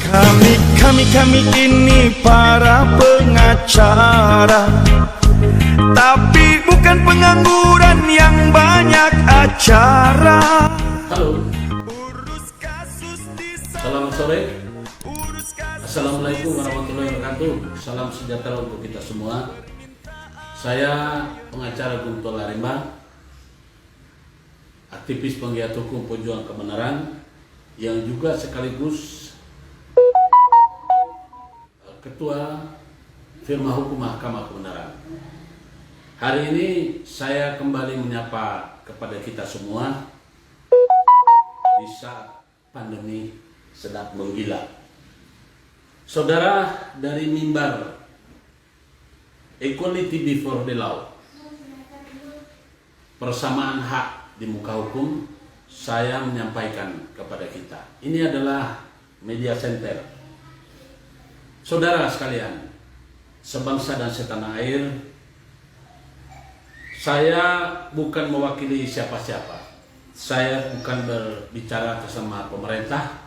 Kami ini para pengacara, tapi bukan pengangguran yang banyak acara. Halo, selamat sore. Assalamualaikum warahmatullahi wabarakatuh. Salam sejahtera untuk kita semua. Saya pengacara Guntur Laremba, aktivis penggiat hukum pejuang kebenaran, yang juga sekaligus Ketua Firma Hukum Mahkamah Kebenaran. Hari ini saya kembali menyapa kepada kita semua di saat pandemi sedang menggila. Saudara, dari mimbar Equality Before the Law, persamaan hak di muka hukum, saya menyampaikan kepada kita, ini adalah media center. Saudara sekalian, sebangsa dan setanah air, saya bukan mewakili siapa-siapa. Saya bukan berbicara bersama pemerintah,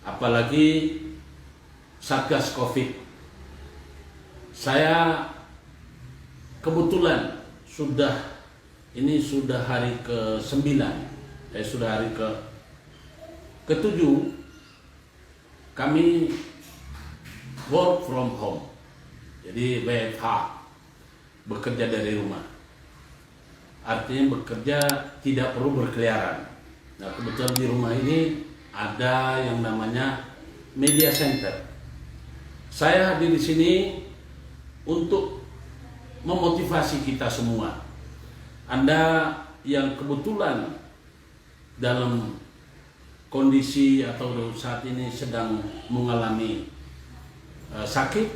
apalagi Satgas Covid. Saya kebetulan ini sudah hari ke-9, sudah hari ke-7, kami work from home, jadi WFH, bekerja dari rumah. Artinya bekerja tidak perlu berkeliaran. Nah, kebetulan di rumah ini ada yang namanya media center. Saya hadir di sini untuk memotivasi kita semua. Anda yang kebetulan dalam kondisi atau saat ini sedang mengalami sakit,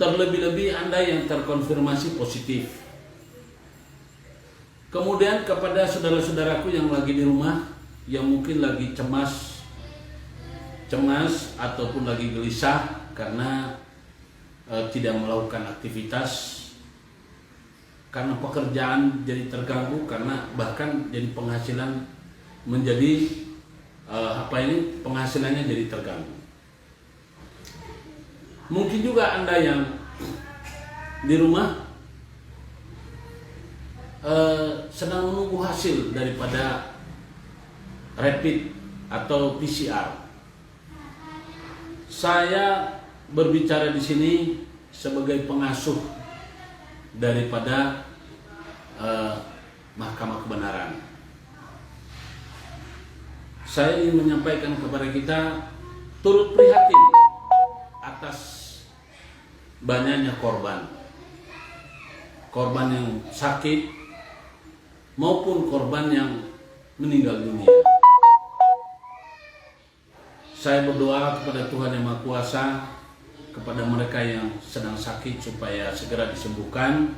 terlebih-lebih Anda yang terkonfirmasi positif. Kemudian kepada saudara-saudaraku yang lagi di rumah, yang mungkin lagi cemas ataupun lagi gelisah karena tidak melakukan aktivitas, karena pekerjaan jadi terganggu, karena bahkan jadi penghasilan menjadi penghasilannya jadi terganggu. Mungkin juga Anda yang di rumah sedang menunggu hasil daripada rapid atau PCR. Saya berbicara di sini sebagai pengasuh daripada Mahkamah Kebenaran. Saya ingin menyampaikan kepada kita turut prihatin atas banyaknya korban yang sakit maupun korban yang meninggal dunia. Saya berdoa kepada Tuhan Yang Maha Kuasa, kepada mereka yang sedang sakit supaya segera disembuhkan,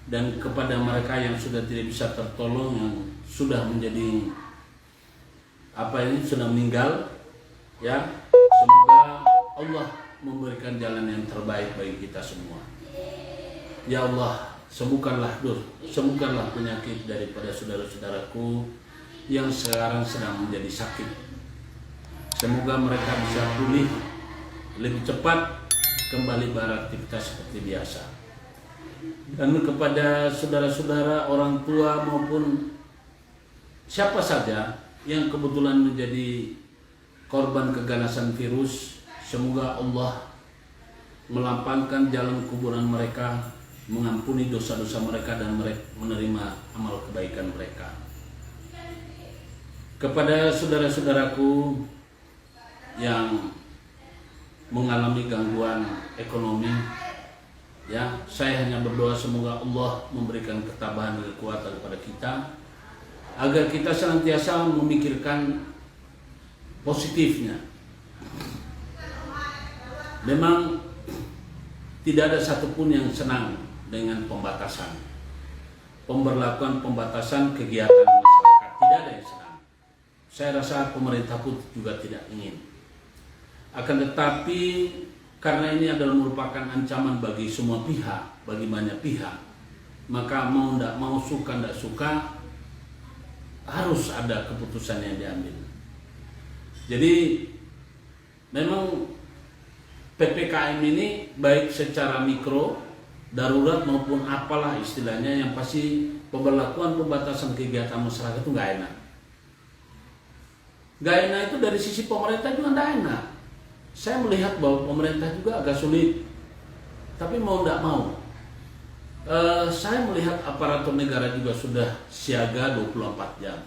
dan kepada mereka yang sudah tidak bisa tertolong, yang sudah menjadi sudah meninggal, ya, semoga Allah memberikan jalan yang terbaik bagi kita semua. Ya Allah, sembuhkanlah penyakit daripada saudara-saudaraku yang sekarang sedang menjadi sakit. Semoga mereka bisa pulih lebih cepat, kembali beraktivitas seperti biasa. Dan kepada saudara-saudara, orang tua maupun siapa saja yang kebetulan menjadi korban keganasan virus, semoga Allah melapangkan jalan kuburan mereka, mengampuni dosa-dosa mereka, dan menerima amal kebaikan mereka. Kepada saudara-saudaraku yang mengalami gangguan ekonomi, ya, saya hanya berdoa semoga Allah memberikan ketabahan dan kekuatan kepada kita, agar kita senantiasa memikirkan positifnya. Memang tidak ada satupun yang senang dengan pemberlakuan pembatasan kegiatan masyarakat. Tidak ada yang senang. Saya rasa pemerintah pun juga tidak ingin. Akan tetapi karena ini adalah merupakan ancaman bagi semua pihak, bagi banyak pihak, maka mau tidak mau, suka tidak suka, harus ada keputusan yang diambil. Jadi memang PPKM ini baik secara mikro, darurat maupun apalah istilahnya, yang pasti pemberlakuan pembatasan kegiatan masyarakat itu nggak enak. Nggak enak itu dari sisi pemerintah juga nggak enak. Saya melihat bahwa pemerintah juga agak sulit, tapi mau nggak mau. Saya melihat aparatur negara juga sudah siaga 24 jam.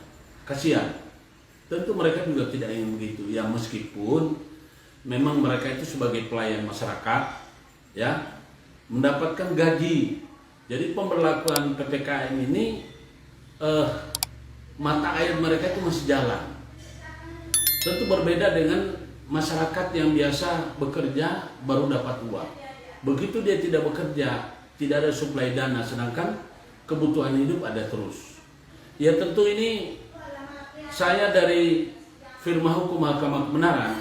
Kasihan. Tentu mereka juga tidak ingin begitu. Ya meskipun memang mereka itu sebagai pelayan masyarakat, ya, mendapatkan gaji. Jadi pemberlakuan PPKM ini mata air mereka itu masih jalan. Tentu berbeda dengan masyarakat yang biasa bekerja baru dapat uang. Begitu dia tidak bekerja, tidak ada suplai dana, sedangkan kebutuhan hidup ada terus. Ya tentu ini saya dari firma hukum Mahkamah Kebenaran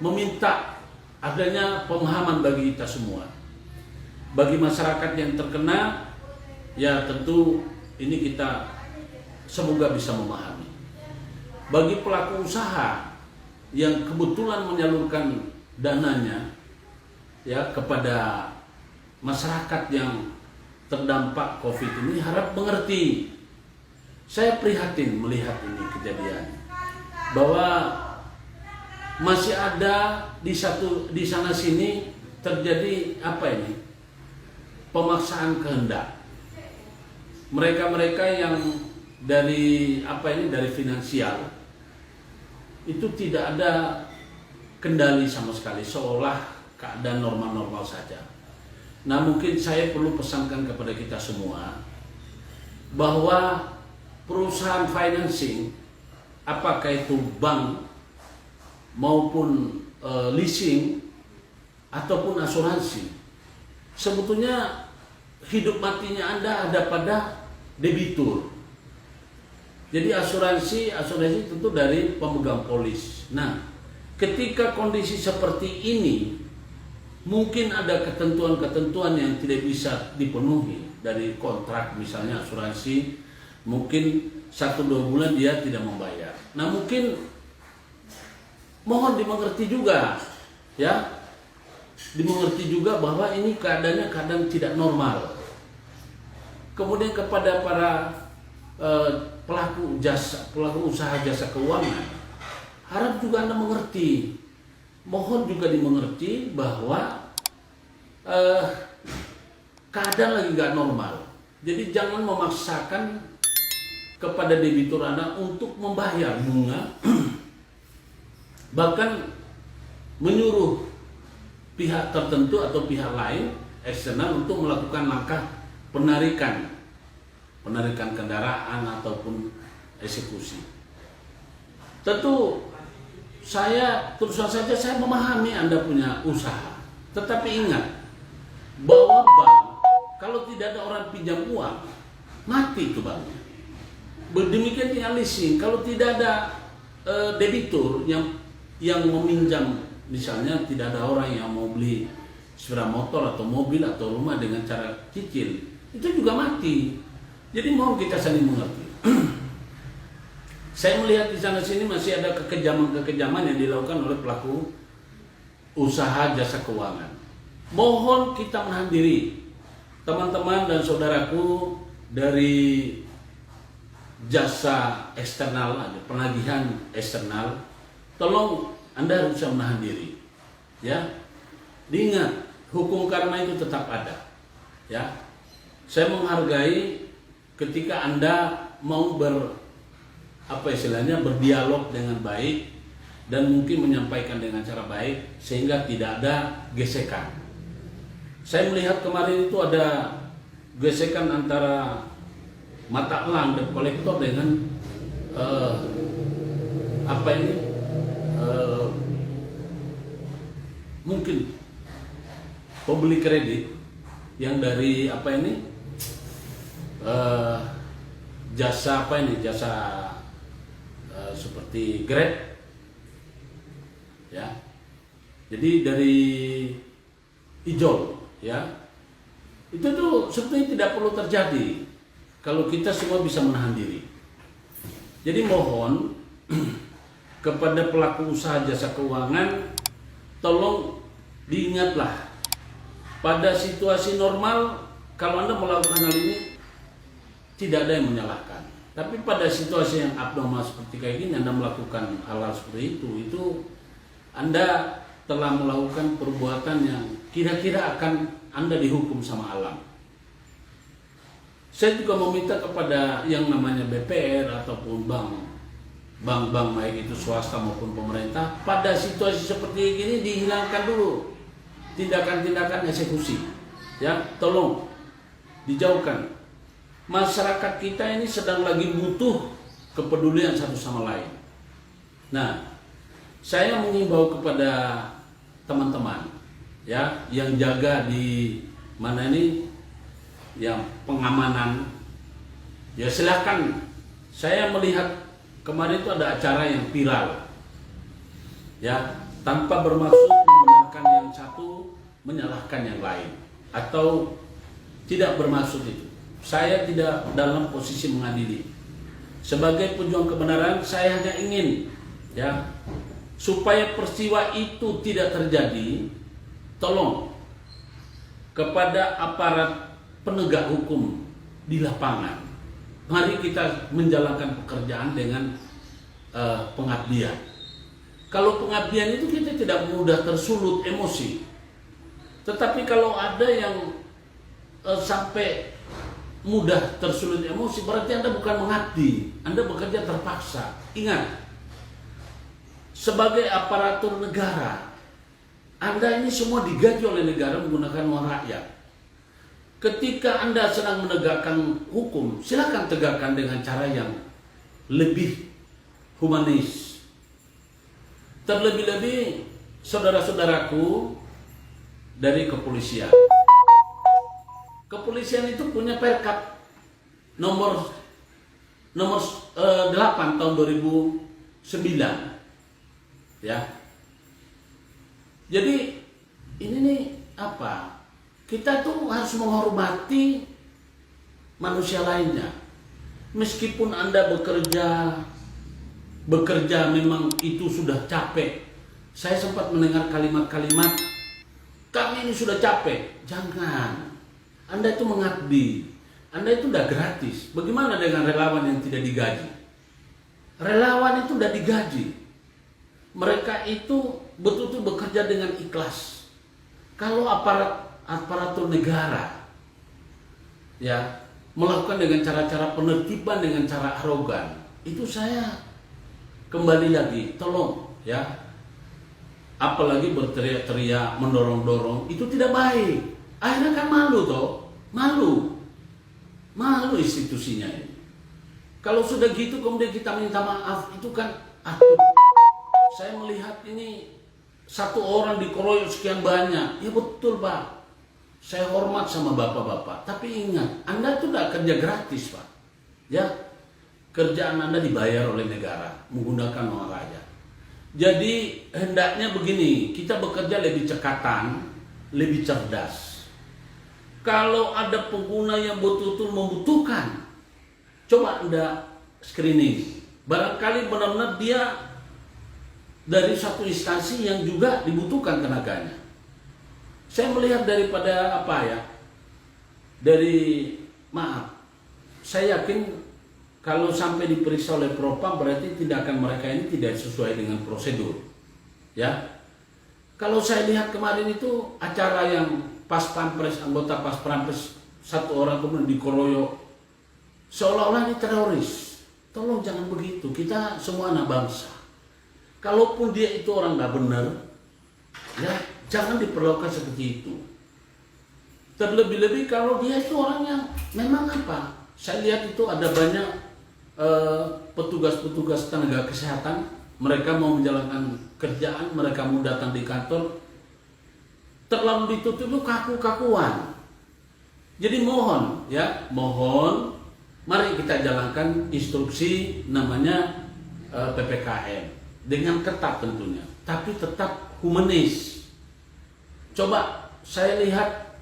meminta adanya pemahaman bagi kita semua. Bagi masyarakat yang terkena, ya tentu ini kita semoga bisa memahami. Bagi pelaku usaha yang kebetulan menyalurkan dananya ya kepada masyarakat yang terdampak COVID ini, harap mengerti. Saya prihatin melihat ini kejadian bahwa masih ada di sana sini terjadi pemaksaan kehendak. Mereka-mereka yang dari dari finansial itu tidak ada kendali sama sekali, seolah keadaan normal-normal saja. Nah, mungkin saya perlu pesankan kepada kita semua bahwa perusahaan financing, apakah itu bank maupun leasing ataupun asuransi, sebetulnya hidup matinya Anda ada pada debitur. Jadi asuransi tentu dari pemegang polis. Nah, ketika kondisi seperti ini, mungkin ada ketentuan-ketentuan yang tidak bisa dipenuhi dari kontrak, misalnya asuransi, mungkin 1-2 bulan dia tidak membayar. Nah, mungkin mohon dimengerti juga, ya, dimengerti juga bahwa ini keadaannya kadang tidak normal. Kemudian kepada para pelaku usaha jasa keuangan, harap juga Anda mengerti, mohon juga dimengerti bahwa keadaan lagi nggak normal. Jadi jangan memaksakan kepada debitur Anda untuk membayar bunga, bahkan menyuruh pihak tertentu atau pihak lain eksternal untuk melakukan langkah penarikan kendaraan ataupun eksekusi. Tentu terus saja saya memahami Anda punya usaha, tetapi ingat bahwa bank kalau tidak ada orang pinjam uang, mati itu banknya. Demikian dengan leasing, kalau tidak ada debitur yang meminjam, misalnya tidak ada orang yang mau beli sepeda motor atau mobil atau rumah dengan cara cicil, itu juga mati. Jadi mohon kita saling mengerti. Saya melihat di sana sini masih ada kekejaman yang dilakukan oleh pelaku usaha jasa keuangan. Mohon kita menahan diri, teman-teman dan saudaraku dari jasa eksternal, penagihan eksternal, tolong Anda harus bisa menahan diri. Ya, diingat hukum karma itu tetap ada. Ya, saya menghargai ketika Anda mau berdialog dengan baik dan mungkin menyampaikan dengan cara baik sehingga tidak ada gesekan. Saya melihat kemarin itu ada gesekan antara mata elang dan kolektor dengan mungkin pembeli kredit yang dari jasa seperti Grab, ya. Jadi dari ijol, ya. Itu tuh sebetulnya tidak perlu terjadi kalau kita semua bisa menahan diri. Jadi mohon kepada pelaku usaha jasa keuangan tolong diingatlah, pada situasi normal kalau Anda melakukan hal ini tidak ada yang menyalahkan. Tapi pada situasi yang abnormal seperti kayak gini, Anda melakukan hal-hal seperti itu Anda telah melakukan perbuatan yang kira-kira akan Anda dihukum sama alam. Saya juga meminta kepada yang namanya BPR ataupun bank baik itu swasta maupun pemerintah, pada situasi seperti ini dihilangkan dulu tindakan-tindakan eksekusi. Ya, tolong dijauhkan. Masyarakat kita ini sedang lagi butuh kepedulian satu sama lain. Nah, saya mengimbau kepada teman-teman ya yang jaga di mana ini yang pengamanan, ya silakan. Saya melihat kemarin itu ada acara yang viral ya, tanpa bermaksud membenarkan yang satu menyalahkan yang lain atau tidak bermaksud itu. Saya tidak dalam posisi mengadili. Sebagai pejuang kebenaran, saya hanya ingin ya supaya peristiwa itu tidak terjadi. Tolong kepada aparat penegak hukum di lapangan, mari kita menjalankan pekerjaan dengan pengabdian. Kalau pengabdian itu kita tidak mudah tersulut emosi. Tetapi kalau ada yang sampai mudah tersulut emosi, berarti Anda bukan mengabdi, Anda bekerja terpaksa. Ingat, sebagai aparatur negara, Anda ini semua digaji oleh negara menggunakan uang rakyat. Ketika Anda sedang menegakkan hukum, silakan tegakkan dengan cara yang lebih humanis. Terlebih-lebih saudara-saudaraku dari kepolisian. Kepolisian itu punya Perkap nomor 8 tahun 2009 ya. Jadi ini nih apa? Kita tuh harus menghormati manusia lainnya. Meskipun Anda bekerja memang itu sudah capek. Saya sempat mendengar kalimat-kalimat, kami ini sudah capek. Jangan. Anda itu mengabdi, Anda itu udah gratis. Bagaimana dengan relawan yang tidak digaji? Relawan itu udah digaji. Mereka itu betul-betul bekerja dengan ikhlas. Kalau aparatur negara ya melakukan dengan cara-cara penertiban, dengan cara arogan, itu saya kembali lagi, tolong ya. Apalagi berteriak-teriak, mendorong-dorong, itu tidak baik. Akhirnya kan malu toh, malu institusinya ini. Kalau sudah gitu kemudian kita minta maaf, itu kan saya melihat ini satu orang dikeroyok sekian banyak. Ya betul Pak, saya hormat sama bapak-bapak. Tapi ingat, Anda itu tidak kerja gratis Pak. Ya, kerjaan Anda dibayar oleh negara menggunakan uang rakyat. Jadi hendaknya begini, kita bekerja lebih cekatan, lebih cerdas. Kalau ada pengguna yang betul-betul membutuhkan, coba Anda screening. Barangkali benar-benar dia dari satu instansi yang juga dibutuhkan tenaganya. Saya melihat daripada saya yakin kalau sampai diperiksa oleh Propam, berarti tindakan mereka ini tidak sesuai dengan prosedur. Ya, kalau saya lihat kemarin itu acara yang Pas Pampres, anggota Pas Pampres satu orang kemudian dikeroyok, seolah-olah ini teroris. Tolong jangan begitu. Kita semua anak bangsa. Kalaupun dia itu orang nggak benar, ya jangan diperlakukan seperti itu. Terlebih-lebih kalau dia itu orang yang memang apa? Saya lihat itu ada banyak petugas-petugas tenaga kesehatan. Mereka mau menjalankan kerjaan, mereka mau datang di kantor, terlalu ditutup itu kaku-kakuan. Jadi mohon mari kita jalankan instruksi namanya PPKM dengan ketat tentunya, tapi tetap humanis. Coba saya lihat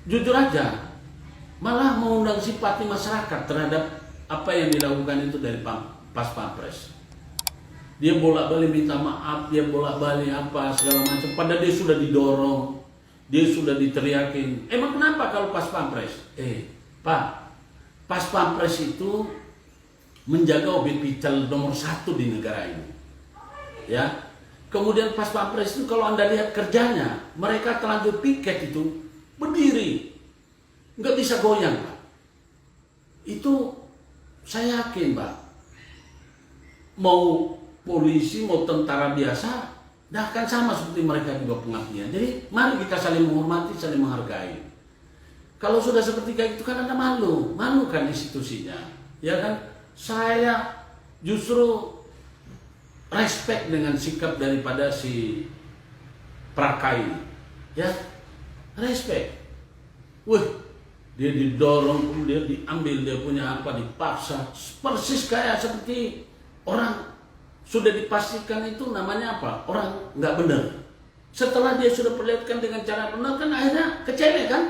jujur aja, malah mengundang simpati masyarakat terhadap apa yang dilakukan itu dari Pas Pampres. Dia bolak-balik minta maaf, dia bolak-balik apa segala macam. Padahal dia sudah didorong, dia sudah diteriakin. Emang kenapa kalau pas pampres? Pak, pas pampres itu menjaga objek vital nomor 1 di negara ini. Ya. Kemudian pas pampres itu kalau Anda lihat kerjanya, mereka terlanjur piket itu berdiri, nggak bisa goyang, Pak. Itu saya yakin, Pak, mau polisi mau tentara biasa, dah akan sama seperti mereka juga pengabdian. Jadi mari kita saling menghormati, saling menghargai. Kalau sudah seperti kayak itu kan Anda malu kan institusinya, ya kan? Saya justru respect dengan sikap daripada si Prakai, ya. Respect. Wih, dia didorong, kemudian diambil, dia punya apa, dipaksa. Persis kayak seperti orang sudah dipastikan itu namanya apa? Orang nggak benar. Setelah dia sudah perlihatkan dengan cara benar, kan akhirnya kecewa kan?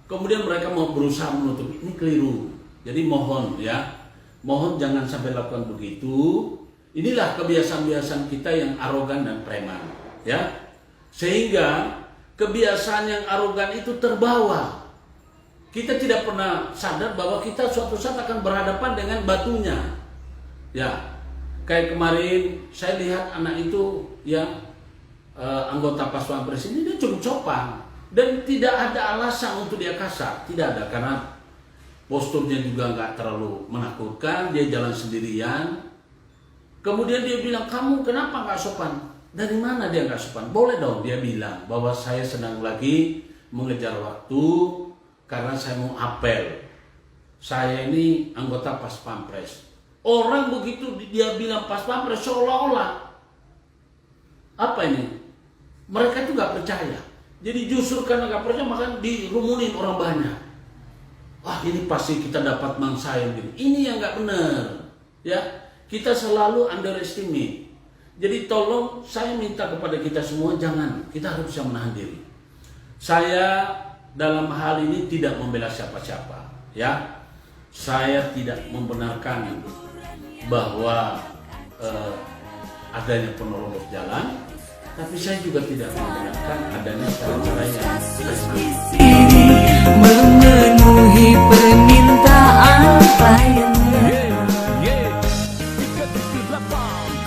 Kemudian mereka mau berusaha menutup, ini keliru. Jadi mohon ya, mohon jangan sampai lakukan begitu. Inilah kebiasaan-kebiasaan kita yang arogan dan preman, ya. Sehingga kebiasaan yang arogan itu terbawa. Kita tidak pernah sadar bahwa kita suatu saat akan berhadapan dengan batunya. Ya, kayak kemarin saya lihat anak itu yang anggota pas pampres ini, dia cukup sopan dan tidak ada alasan untuk dia kasar, tidak ada, karena posturnya juga nggak terlalu menakutkan, dia jalan sendirian. Kemudian dia bilang, kamu kenapa nggak sopan? Dari mana dia nggak sopan? Boleh dong dia bilang bahwa saya sedang lagi mengejar waktu karena saya mau apel. Saya ini anggota pas pampres. Orang begitu dia bilang pas pampres seolah-olah apa ini? Mereka itu nggak percaya. Jadi justru karena nggak percaya maka dirumunin orang banyak. Wah, ini pasti kita dapat mangsa yang gini. Ini yang nggak benar, ya. Kita selalu underestimate. Jadi tolong saya minta kepada kita semua, jangan, kita harus bisa menahan diri. Saya dalam hal ini tidak membela siapa-siapa, ya. Saya tidak membenarkan bahwa adanya penerobos jalan, tapi saya juga tidak membenarkan adanya cara-cara yang